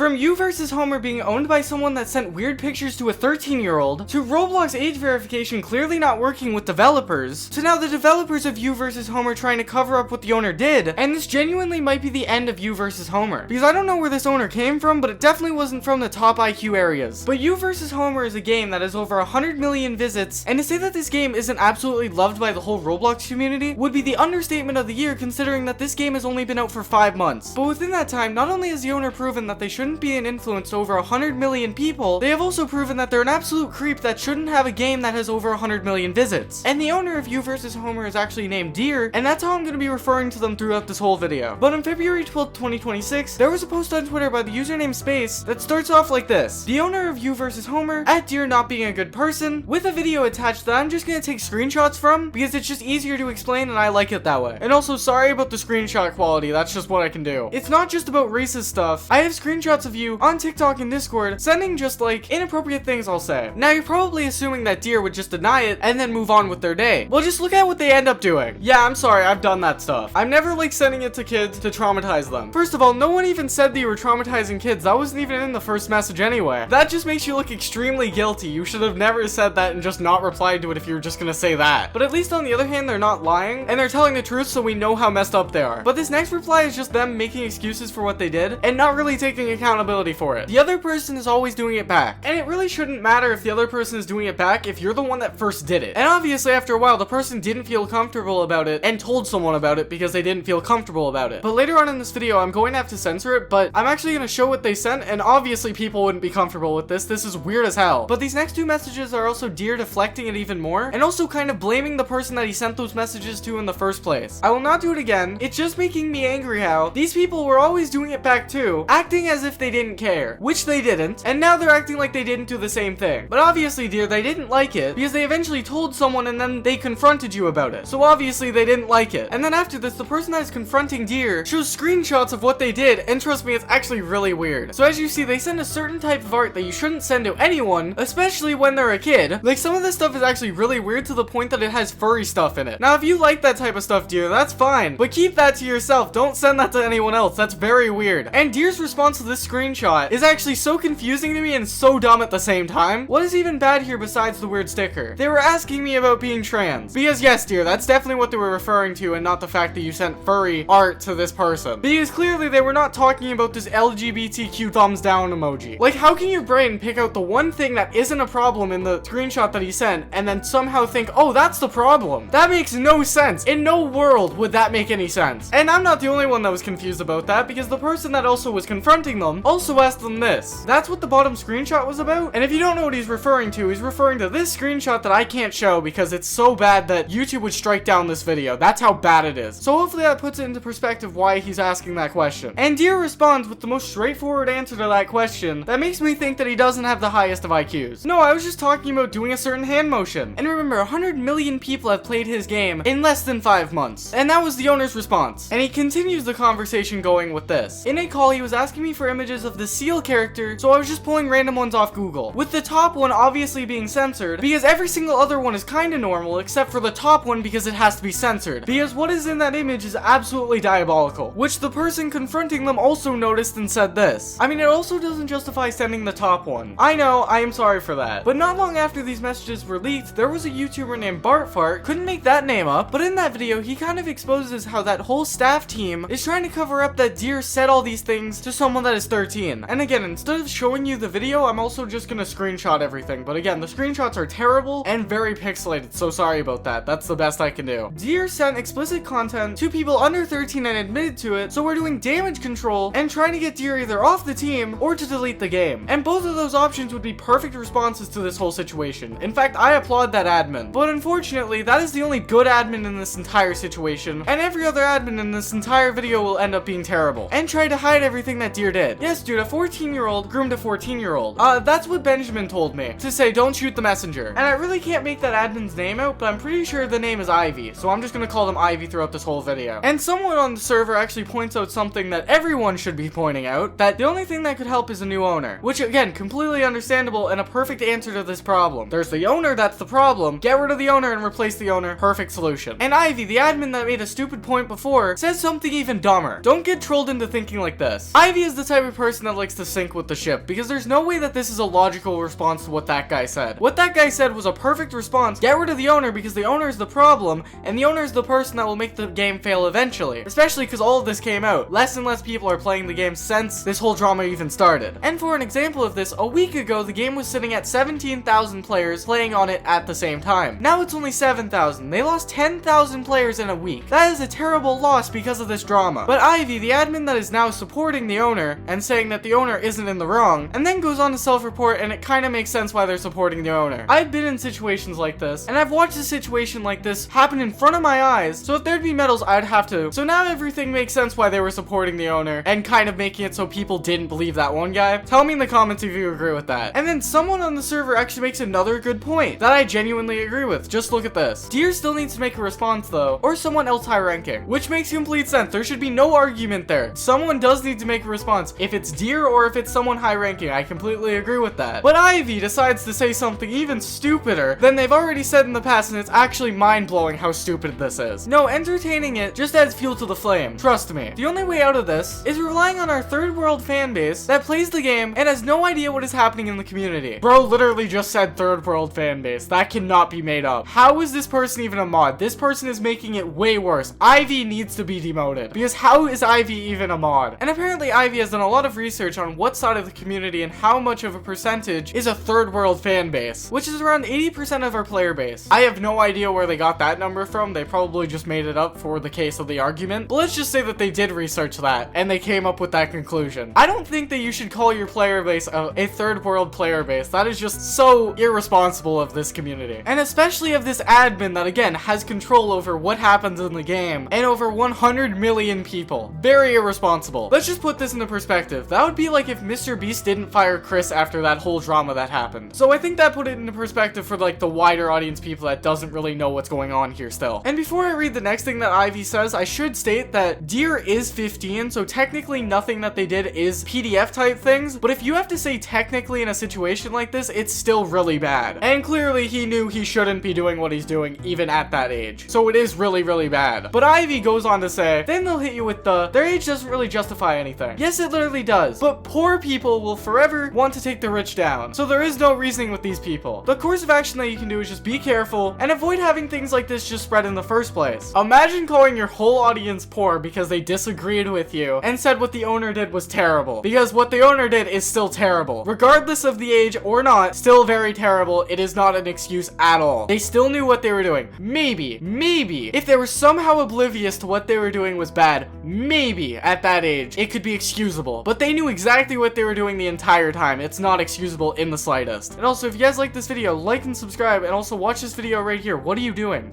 From You vs. Homer being owned by someone that sent weird pictures to a 13-year-old, to Roblox age verification clearly not working with developers, to now the developers of You vs. Homer trying to cover up what the owner did, and this genuinely might be the end of You vs. Homer. Because I don't know where this owner came from, but it definitely wasn't from the top IQ areas. But You vs. Homer is a game that has over 100 million visits, and to say that this game isn't absolutely loved by the whole Roblox community would be the understatement of the year, considering that this game has only been out for 5 months. But within that time, not only has the owner proven that they shouldn't be an influence to over 100 million people, they have also proven that they're an absolute creep that shouldn't have a game that has over 100 million visits. And the owner of You vs. Homer is actually named Deer, and that's how I'm going to be referring to them throughout this whole video. But on February 12th, 2026, there was a post on Twitter by the username Space that starts off like this: the owner of You vs. Homer, at Deer not being a good person, with a video attached that I'm just going to take screenshots from because it's just easier to explain and I like it that way. And also, sorry about the screenshot quality, that's just what I can do. It's not just about racist stuff. I have screenshots of you on TikTok and Discord sending just like inappropriate things, I'll say. Now you're probably assuming that Deer would just deny it and then move on with their day. Well, just look at what they end up doing. Yeah, I'm sorry, I've done that stuff. I'm never like sending it to kids to traumatize them. First of all, no one even said that you were traumatizing kids. That wasn't even in the first message anyway. That just makes you look extremely guilty. You should have never said that and just not replied to it if you were just gonna say that. But at least on the other hand, they're not lying and they're telling the truth, so we know how messed up they are. But this next reply is just them making excuses for what they did and not really taking accountability for it. The other person is always doing it back, and it really shouldn't matter if the other person is doing it back if you're the one that first did it. And obviously after a while the person didn't feel comfortable about it and told someone about it because they didn't feel comfortable about it. But later on in this video I'm going to have to censor it, but I'm actually going to show what they sent, and obviously people wouldn't be comfortable with this. This is weird as hell. But these next two messages are also Deer deflecting it even more and also kind of blaming the person that he sent those messages to in the first place. I will not do it again. It's just making me angry how these people were always doing it back too, acting as if they didn't care, which they didn't, and now they're acting like they didn't do the same thing. But obviously, Deer, they didn't like it because they eventually told someone and then they confronted you about it. So obviously they didn't like it. And then after this, the person that is confronting Deer shows screenshots of what they did, and trust me, it's actually really weird. So as you see, they send a certain type of art that you shouldn't send to anyone, especially when they're a kid. Like, some of this stuff is actually really weird to the point that it has furry stuff in it. Now, if you like that type of stuff, Deer, that's fine, but keep that to yourself. Don't send that to anyone else. That's very weird. And Deer's response to this screenshot is actually so confusing to me and so dumb at the same time. What is even bad here besides the weird sticker? They were asking me about being trans. Because yes, Deer, that's definitely what they were referring to, and not the fact that you sent furry art to this person. Because clearly they were not talking about this LGBTQ thumbs down emoji. Like, how can your brain pick out the one thing that isn't a problem in the screenshot that he sent and then somehow think, oh, that's the problem? That makes no sense. In no world would that make any sense. And I'm not the only one that was confused about that, because the person that also was confronting them also asked them this. That's what the bottom screenshot was about. And if you don't know what he's referring to this screenshot that I can't show because it's so bad that YouTube would strike down this video. That's how bad it is. So hopefully that puts it into perspective why he's asking that question. And Deer responds with the most straightforward answer to that question that makes me think that he doesn't have the highest of IQs. No, I was just talking about doing a certain hand motion. And remember, 100 million people have played his game in less than 5 months. And that was the owner's response. And he continues the conversation going with this. In a call, he was asking me for images of the seal character, so I was just pulling random ones off Google, with the top one obviously being censored because every single other one is kinda normal except for the top one because it has to be censored, because what is in that image is absolutely diabolical, which the person confronting them also noticed and said this. I mean, it also doesn't justify sending the top one. I know, I am sorry for that. But not long after these messages were leaked, there was a YouTuber named Bartfart, couldn't make that name up, but in that video he kind of exposes how that whole staff team is trying to cover up that Deer said all these things to someone that is 13. And again, instead of showing you the video, I'm also just gonna screenshot everything. But again, the screenshots are terrible and very pixelated, so sorry about that. That's the best I can do. Deer sent explicit content to people under 13 and admitted to it, so we're doing damage control and trying to get Deer either off the team or to delete the game. And both of those options would be perfect responses to this whole situation. In fact, I applaud that admin. But unfortunately, that is the only good admin in this entire situation, and every other admin in this entire video will end up being terrible and try to hide everything that Deer did. Yes, dude, a 14-year-old groomed a 14-year-old. That's what Benjamin told me, to say don't shoot the messenger. And I really can't make that admin's name out, but I'm pretty sure the name is Ivy, so I'm just gonna call them Ivy throughout this whole video. And someone on the server actually points out something that everyone should be pointing out, that the only thing that could help is a new owner, which again, completely understandable and a perfect answer to this problem. There's the owner, that's the problem. Get rid of the owner and replace the owner. Perfect solution. And Ivy, the admin that made a stupid point before, says something even dumber. Don't get trolled into thinking like this. Ivy is the type of of person that likes to sink with the ship, because there's no way that this is a logical response to what that guy said. What that guy said was a perfect response. Get rid of the owner because the owner is the problem, and the owner is the person that will make the game fail eventually. Especially because all of this came out. Less and less people are playing the game since this whole drama even started. And for an example of this, a week ago, the game was sitting at 17,000 players playing on it at the same time. Now it's only 7,000. They lost 10,000 players in a week. That is a terrible loss because of this drama. But Ivy, the admin that is now supporting the owner and saying that the owner isn't in the wrong, and then goes on to self-report, and it kind of makes sense why they're supporting the owner. I've been in situations like this, and I've watched a situation like this happen in front of my eyes, so if there'd be medals, I'd have to. So now everything makes sense why they were supporting the owner, and kind of making it so people didn't believe that one guy. Tell me in the comments if you agree with that. And then someone on the server actually makes another good point that I genuinely agree with. Just look at this. Deer still needs to make a response though, or someone else high ranking, which makes complete sense. There should be no argument there. Someone does need to make a response. If it's Deer or if it's someone high ranking, I completely agree with that. But Ivy decides to say something even stupider than they've already said in the past, and it's actually mind-blowing how stupid this is. No, entertaining it just adds fuel to the flame. Trust me. The only way out of this is relying on our third world fan base that plays the game and has no idea what is happening in the community. Bro literally just said third world fan base. That cannot be made up. How is this person even a mod? This person is making it way worse. Ivy needs to be demoted, because how is Ivy even a mod? And apparently Ivy has done a lot of research on what side of the community and how much of a percentage is a third world fan base, which is around 80% of our player base. I have no idea where they got that number from. They probably just made it up for the case of the argument, but let's just say that they did research that and they came up with that conclusion. I don't think that you should call your player base a third world player base. That is just so irresponsible of this community, and especially of this admin that again has control over what happens in the game and over 100 million people. Very irresponsible. Let's just put this into perspective. That would be like if Mr. Beast didn't fire Chris after that whole drama that happened. So I think that put it into perspective for like the wider audience people that doesn't really know what's going on here still. And before I read the next thing that Ivy says, I should state that Deer is 15, so technically nothing that they did is PDF type things, but if you have to say technically in a situation like this, it's still really bad. And clearly he knew he shouldn't be doing what he's doing even at that age. So it is really, really bad. But Ivy goes on to say, then they'll hit you with their age doesn't really justify anything. Yes, it literally does. But poor people will forever want to take the rich down. So there is no reasoning with these people. The course of action that you can do is just be careful and avoid having things like this just spread in the first place. Imagine calling your whole audience poor because they disagreed with you and said what the owner did was terrible. Because what the owner did is still terrible. Regardless of the age or not, still very terrible. It is not an excuse at all. They still knew what they were doing. Maybe, if they were somehow oblivious to what they were doing was bad, maybe at that age, it could be excusable. But they knew exactly what they were doing the entire time. It's not excusable in the slightest. And also, if you guys like this video, like and subscribe, and also watch this video right here. What are you doing?